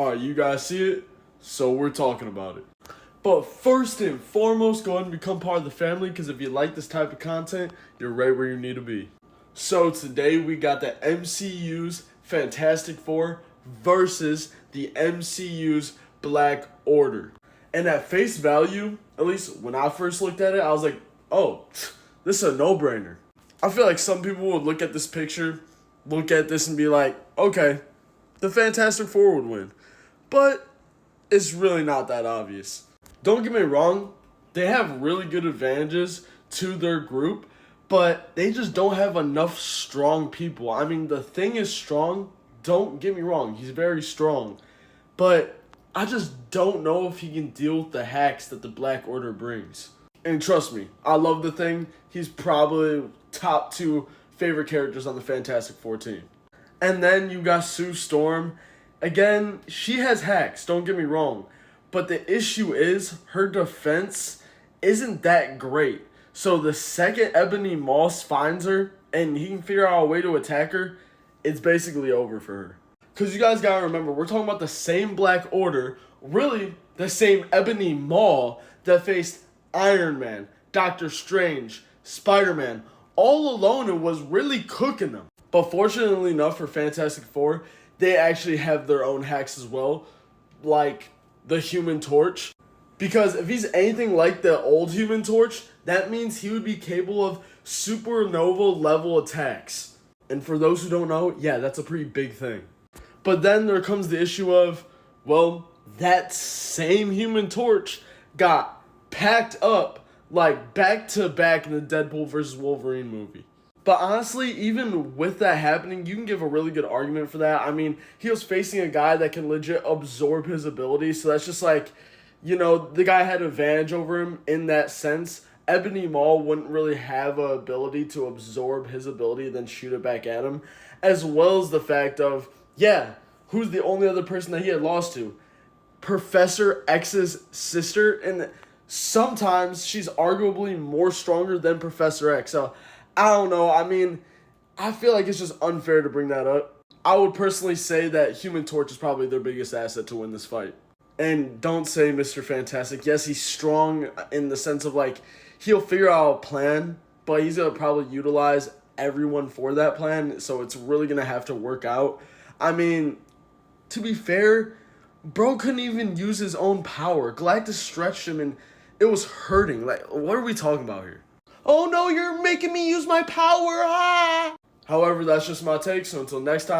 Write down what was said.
Alright, you guys see it? So we're talking about it. But first and foremost, go ahead and become part of the family, because if you like this type of content, you're right where you need to be. So today we got the MCU's Fantastic Four versus the MCU's Black Order. And at face value, at least when I first looked at it, I was like, oh, this is a no-brainer. I feel like some people would look at this picture, look at this and be like, okay, the Fantastic Four would win. But it's really not that obvious. Don't get me wrong, they have really good advantages to their group, but they just don't have enough strong people. I mean, the Thing is strong, don't get me wrong, he's very strong. But I just don't know if he can deal with the hacks that the Black Order brings. And trust me, I love the Thing. He's probably top 2 favorite characters on the Fantastic Four team. And then you got Sue Storm. Again, she has hacks, don't get me wrong. But the issue is, her defense isn't that great. So the second Ebony Moss finds her, and he can figure out a way to attack her, it's basically over for her. Because you guys gotta remember, we're talking about the same Black Order, really the same Ebony Maw that faced Iron Man, Doctor Strange, Spider-Man, all alone and was really cooking them. But fortunately enough for Fantastic Four, they actually have their own hacks as well, like the Human Torch. Because if he's anything like the old Human Torch, that means he would be capable of supernova level attacks. And for those who don't know, yeah, that's a pretty big thing. But then there comes the issue of, well, that same Human Torch got packed up like back to back in the Deadpool vs. Wolverine movie. But honestly, even with that happening, you can give a really good argument for that. I mean, he was facing a guy that can legit absorb his ability, so that's just like, you know, the guy had advantage over him in that sense. Ebony Maw wouldn't really have an ability to absorb his ability and then shoot it back at him. As well as the fact of, yeah, who's the only other person that he had lost to? Professor X's sister, and sometimes she's arguably more stronger than Professor X. So, I don't know. I mean, I feel like it's just unfair to bring that up. I would personally say that Human Torch is probably their biggest asset to win this fight. And don't say Mr. Fantastic. Yes, he's strong in the sense of, like, he'll figure out a plan, but he's going to probably utilize everyone for that plan, so it's really going to have to work out. I mean, to be fair, bro couldn't even use his own power. Galactus stretched him, and it was hurting. Like, what are we talking about here? Oh no, you're making me use my power! Ah! However, that's just my take, so until next time.